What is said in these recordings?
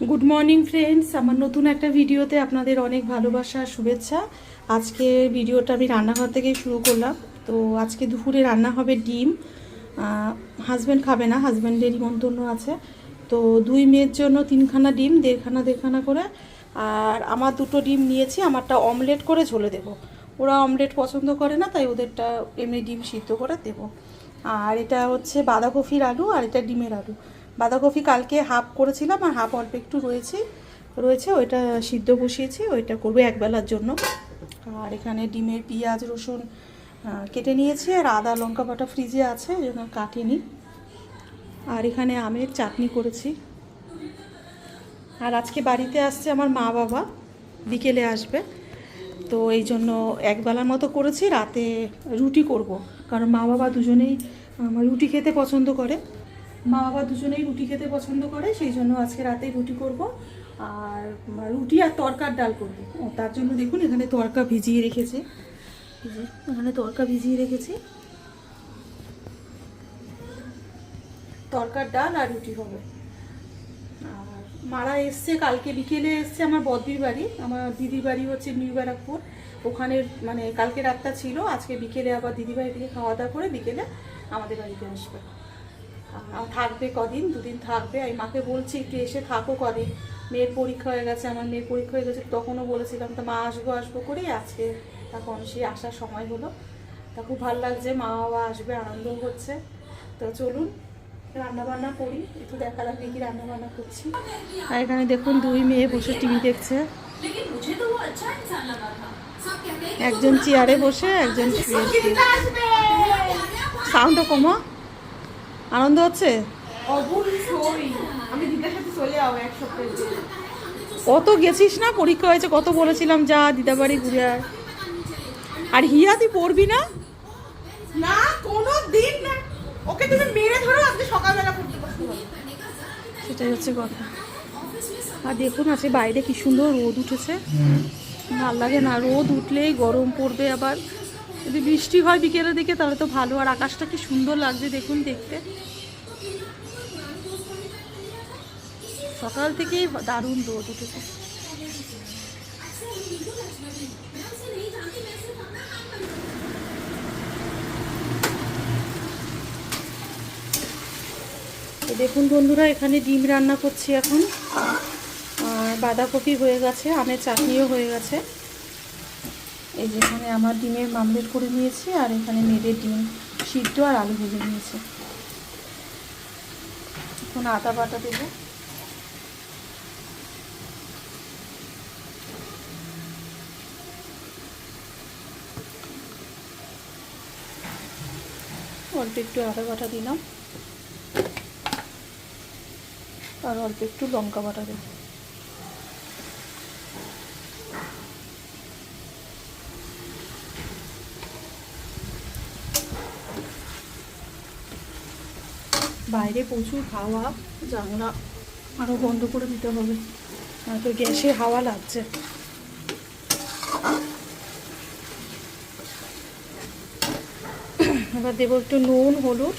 Good morning friends, আমার নতুন একটা ভিডিওতে আপনাদের অনেক ভালোবাসা শুভেচ্ছা। আজকে ভিডিওটা আমি রান্নাঘর থেকেই শুরু করলাম। তো আজকে দুপুরে রান্না হবে ডিম। হাজব্যান্ড খাবে না, হাজব্যান্ডের নিমন্ত্রণ আছে। তো দুই মেয়ের জন্য তিনখানা ডিম, দেড়খানা করে। আর আমার দুটো ডিম নিয়েছি, আমারটা অমলেট করে ঝোলে দেব। ওরা অমলেট পছন্দ করে না, তাই ওদেরটা এমনি ডিম সিদ্ধ করে দেব। আর এটা হচ্ছে বাঁধাকপির আলু, আর এটা ডিমের আলু। বাঁধাকপি কালকে হাফ করেছিলাম, আর হাফ অল্প একটু রয়েছে ওইটা সিদ্ধ বসিয়েছি, ওইটা করবো একবেলার জন্য। আর এখানে ডিমের পেঁয়াজ রসুন কেটে নিয়েছি, আর আদা লঙ্কা বাটা ফ্রিজে আছে, এই জন্য কাটিনি। আর এখানে আমের চাটনি করেছি। আর আজকে বাড়িতে আসছে আমার মা বাবা, বিকেলে আসবে। তো এই জন্য একবেলার মতো করেছি, রাতে রুটি করব। কারণ মা বাবা দুজনেই রুটি খেতে পছন্দ করে। সেই জন্য আজকে রাতে রুটি করব। আর রুটি আর তরকার ডাল করব। তার জন্য দেখুন এখানে তরকা ভিজিয়ে রেখেছি, তরকার ডাল আর রুটি হবে। আর মারা এসছে, কালকে বিকেলে এসছে আমার বদ্দির বাড়ি। আমার দিদির বাড়ি হচ্ছে নিউ ব্যারাকপুর, ওখানে মানে কালকে রাতটা ছিল। আজকে বিকেলে আবার দিদি বাড়ি থেকে খাওয়া দাওয়া করে বিকেলে আমাদের বাড়িতে আসবে। থাকবে কদিন, দুদিন থাকবে। আমি মাকে বলছি একটু এসে থাকো কদিন। মেয়ের পরীক্ষা হয়ে গেছে, আমার মেয়ের পরীক্ষা হয়ে গেছে, তখনও বলেছিলাম তো মা আসবো করেই আজকে তখন সেই আসার সময় হলো। তা খুব ভালো লাগছে, মা বাবা আসবে, আনন্দ হচ্ছে। তো চলুন রান্নাবান্না করি, একটু দেখা যাক কি রান্নাবান্না করছি। আর এখানে দেখুন দুই মেয়ে বসে টিভি দেখছে, একজন চেয়ারে বসে, একজন শুয়ে। সাউন্ডটা কমা, আনন্দ হচ্ছে। কত গেছিস না, পরীক্ষা হয়েছে, কত বলেছিলাম যা দিদা বাড়ি ঘুরে আয়। আর হিয়া তুই পড়বি না? না কোনো দিন না, ওকে তুমি মেরে ধরো, আজকে সকালবেলা পড়তে বসতে হবে। সেটাই হচ্ছে কথা। আর দেখুন আছে বাইরে কি সুন্দর রোদ উঠেছে, ভাল লাগে না? রোদ উঠলেই গরম পড়বে। আবার যদি বৃষ্টি হয় বিকেলের দিকে তাহলে তো ভালো। আর আকাশটা কি সুন্দর লাগছে দেখুন দেখতে, সকাল থেকেই দারুণ রোদ উঠেছে। তো দেখুন বন্ধুরা, এখানে ডিম রান্না করছি এখন। আর বাঁধাকপি হয়ে গেছে, আমের চাটনিও হয়ে গেছে। এই যেখানে আমার ডিমের মামলেট করে নিয়েছি, আর এখানে মেয়েদের ডিম সিদ্ধ আর আলু ভেজে নিয়েছি। এখন আদা বাটা দেবো। অল্প একটু আদা বাটা দিলাম, আর অল্প একটু লঙ্কা বাটা দেবো। বাইরে প্রচুর হাওয়া, জানলা আরও বন্ধ করে দিতে হবে, নয়তো গ্যাসে হাওয়া লাগছে। এবার দেবো একটু নুন হলুদ,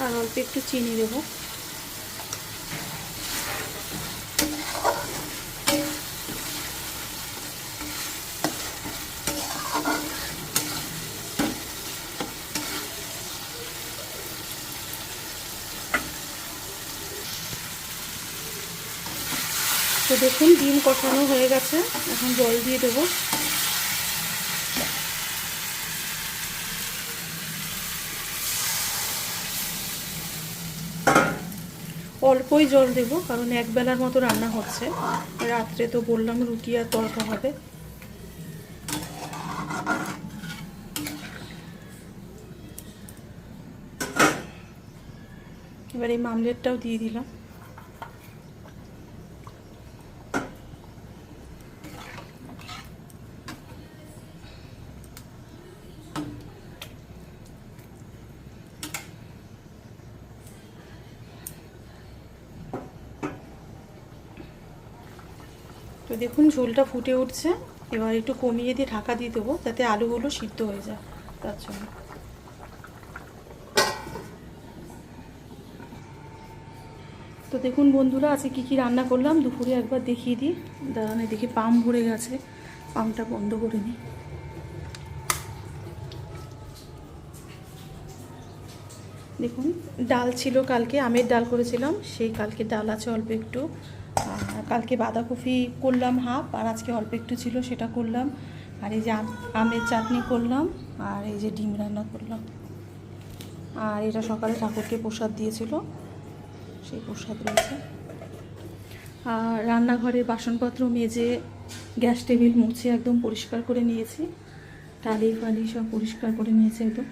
আর অল্প একটু চিনি দেবো। তো দেখুন ডিম কষানো হয়ে গেছে, এখন জল দিয়ে দেবো। অল্পই জল দেবো, কারণ একবেলার মতো রান্না হচ্ছে। রাত্রে তো বললাম রুটি আর তরকা হবে। এবার এই মামলেটটাও দিয়ে দিলাম। তো দেখুন ঝোলটা ফুটে উঠছে, এবার একটু কমিয়ে দিয়ে ঢাকা দিয়ে দেবো যাতে আলুগুলো সিদ্ধ হয়ে যায় তার জন্য। তো দেখুন বন্ধুরা আজকে কী কী রান্না করলাম দুপুরে একবার দেখিয়ে দিই। দাঁড়ানো দেখি পাম ভরে গেছে, পামটা বন্ধ করে নিই। দেখুন ডাল ছিল, কালকে আমের ডাল করেছিলাম, সেই কালকে ডাল আছে অল্প একটু। কালকে বাঁধাকপি করলাম হাফ, আর আজকে অল্প একটু ছিল সেটা করলাম। আর এই যে আমের চাটনি করলাম, আর এই যে ডিম রান্না করলাম। আর এটা সকালে ঠাকুরকে প্রসাদ দিয়েছিল, সেই প্রসাদ রয়েছে। আর রান্নাঘরের বাসনপত্র মেজে গ্যাস টেবিল মুছে একদম পরিষ্কার করে নিয়েছি, টালি ফালি সব পরিষ্কার করে নিয়েছি একদম।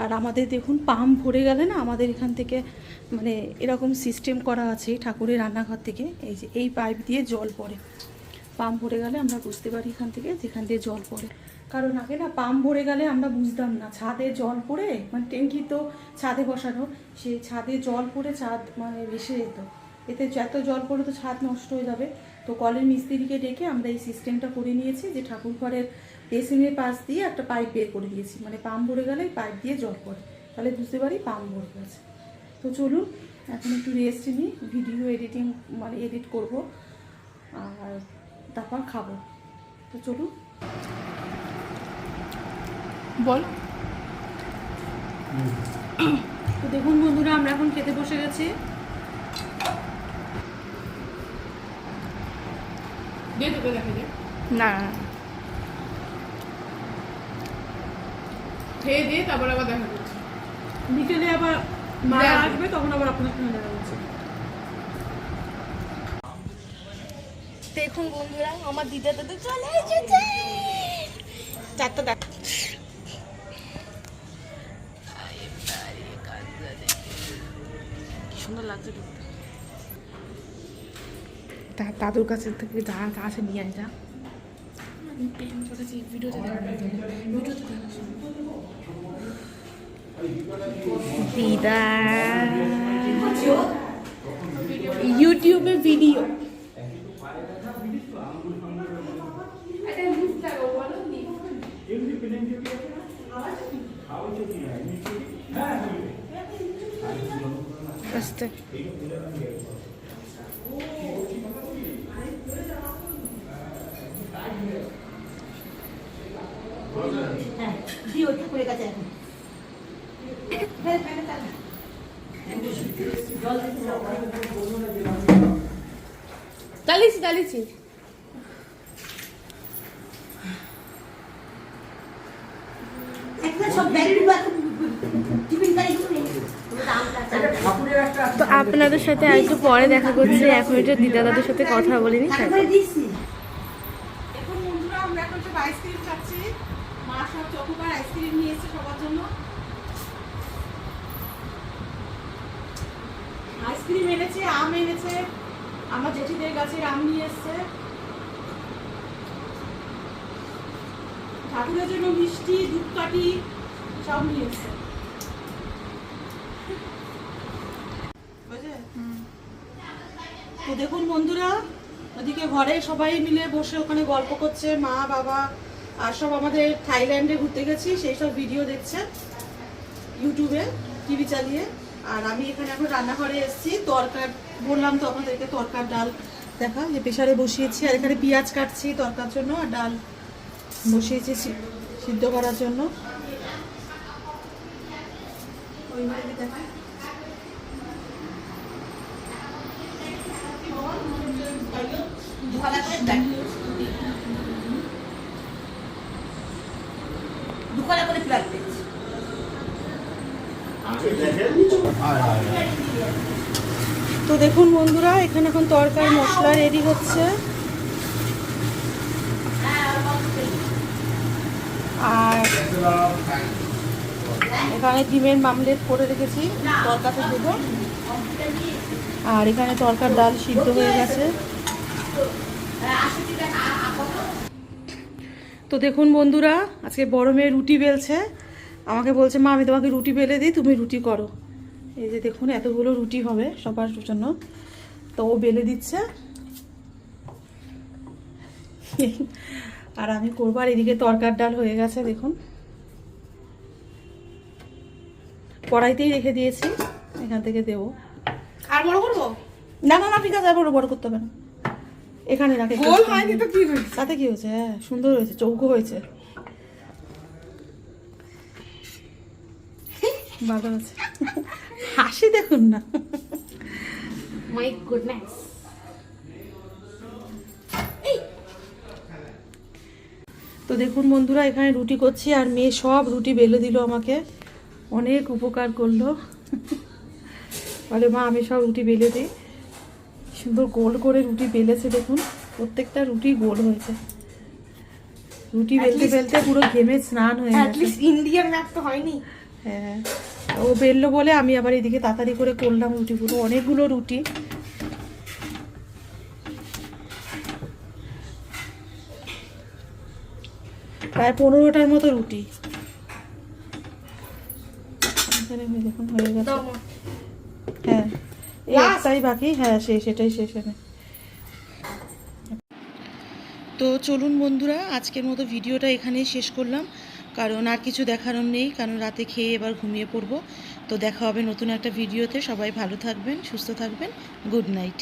আর আমাদের দেখুন পাম্প ভরে গেলে না, আমাদের এখান থেকে মানে এরকম সিস্টেম করা আছে ঠাকুরের রান্নাঘর থেকে, এই যে এই পাইপ দিয়ে জল পড়ে। পাম্প ভরে গেলে আমরা বুঝতে পারি এখান থেকে যেখান দিয়ে জল পড়ে। কারণ আগে না পাম্প ভরে গেলে আমরা বুঝতাম না, ছাদে জল পড়ে, মানে ট্যাঙ্কি তো ছাদে বসানো, সেই ছাদে জল পড়ে ছাদ মানে ভেসে যেত। এতে যত জল পড়ে তো ছাদ নষ্ট হয়ে যাবে। তো কলের মিস্ত্রিকে ডেকে আমরা এই সিস্টেমটা করে নিয়েছি যে ঠাকুর ঘরের বেসিনের পাশ দিয়ে একটা পাইপ বের করে দিয়েছি, মানে পাম্প ভরে গেলে পাইপ দিয়ে জল পড়ে, তাহলে বুঝতে পারি পাম্প ভরে গেছে। তো চলুন এখন একটু রেস্ট নিই, ভিডিও এডিটিং মানে এডিট করব, আর তারপর খাবো। তো চলুন। বল। তো দেখুন বন্ধুরা আমরা এখন খেতে বসে গেছি। দিয়ে তোকে দেখে দে। না খেয়ে দিয়ে তারপর আবার দেখা করছি। বিকেলে আবার মা দেখা আসবে, তখন আবার আপনার সঙ্গে দেখা হচ্ছে। দেখুন বন্ধুরা আমার দিদা দাদা চলে এসেছে। চারটা দেখ কি সুন্দর লাগছে দেখতে। দাদুর কাছে থেকে যা আছে নিয়ে আয় যা। প্রেম করেছি ভিডিওতে দেখা দিদা ইউটিউবে ভিডিও। আস্তে চালিয়েছি চালিয়েছি। তো আপনাদের সাথে আর একটু পরে দেখা করছি, এখন একটু দিদা দাদের সাথে কথা বলিনি। এখন বন্ধুরা আমরা এখন সব আইসক্রিম খাচ্ছি, মা সব চকোবার আইসক্রিম নিয়ে এসেছে সবার জন্য। আইসক্রিম এনেছে, আম এনেছে, আমার জেঠিদের গাছের আম নিয়ে এসছে, ঠাকুরের জন্য মিষ্টি ধূপকাঠি সব নিয়ে এসছে। তো দেখুন বন্ধুরা ওদিকে ঘরে সবাই মিলে বসে ওখানে গল্প করছে, মা বাবা আর সব আমাদের থাইল্যান্ডে ঘুরতে গেছি সেই সব ভিডিও দেখছে ইউটিউবে টিভি চালিয়ে। আর আমি এখানে এখন রান্নাঘরে এসেছি, তরকার বললাম তো আপনাদেরকে তরকার ডাল দেখা যে প্রেসারে বসিয়েছি, আর এখানে পেঁয়াজ কাটছি তরকার জন্য, আর ডাল বসিয়েছি সিদ্ধ করার জন্য। ওইভাবে দেখা তো দেখুন বন্ধুরা এখানে এখন তরকারি মশলা রেডি হচ্ছে, আর এখানে ডিমের মামলেট করে রেখেছি তরকাতে দেবো, আর এখানে তরকার ডাল সিদ্ধ হয়ে গেছে। তো দেখুন বন্ধুরা আজকে বড় মেয়ে রুটি বেলছে, আমাকে বলছে মা আমি তোমাকে রুটি বেলে দিই তুমি রুটি করো। এই যে দেখুন এতগুলো রুটি হবে সবার জন্য, তো ও বেলে দিচ্ছে আর আমি করবো। আর এদিকে তরকার ডাল হয়ে গেছে দেখুন, কড়াইতেই রেখে দিয়েছি, এখান থেকে দেবো। আর বড় করবো? না না না ঠিক আছে, আর বড় করতে হবে না, এখানে রাখে। গোল হয়নি তো কি হয়েছে? তাতে কি হয়েছে? হ্যাঁ সুন্দর হয়েছে, চৌকো হয়েছে, ভালো আছে। হাসি দেখুন না। My goodness. তো দেখুন বন্ধুরা, এখানে রুটি করছি আর মেয়ে সব রুটি বেলে দিল আমাকে, অনেক উপকার করলো। বলে মা আমি সব রুটি বেলে দিই। সুন্দর গোল করে রুটি বেলেছে দেখুন, প্রত্যেকটা রুটি গোল হয়েছে। রুটি বেলতে বেলতে পুরো ঘেমে স্নান হয়ে গেছে। অ্যাটলিস্ট ইন্ডিয়ান ম্যাপ তো হয়নি। হ্যাঁ, ও বেললো বলে আমি আবার এদিকে তাড়াতাড়ি করে করলাম রুটিগুলো, অনেকগুলো রুটি। প্রায় 15টার মতো রুটি এখানে দেখুন হয়ে গেছে। হ্যাঁ এই একটাই বাকি, হ্যাঁ সেটাই শেষ হবে। তো চলুন বন্ধুরা, আজকের মতো ভিডিওটা এখানেই শেষ করলাম, কারণ আর কিছু দেখানোর নেই, কারণ রাতে খেয়ে এবার ঘুমিয়ে পড়বো। তো দেখা হবে নতুন একটা ভিডিওতে। সবাই ভালো থাকবেন, সুস্থ থাকবেন, গুড নাইট।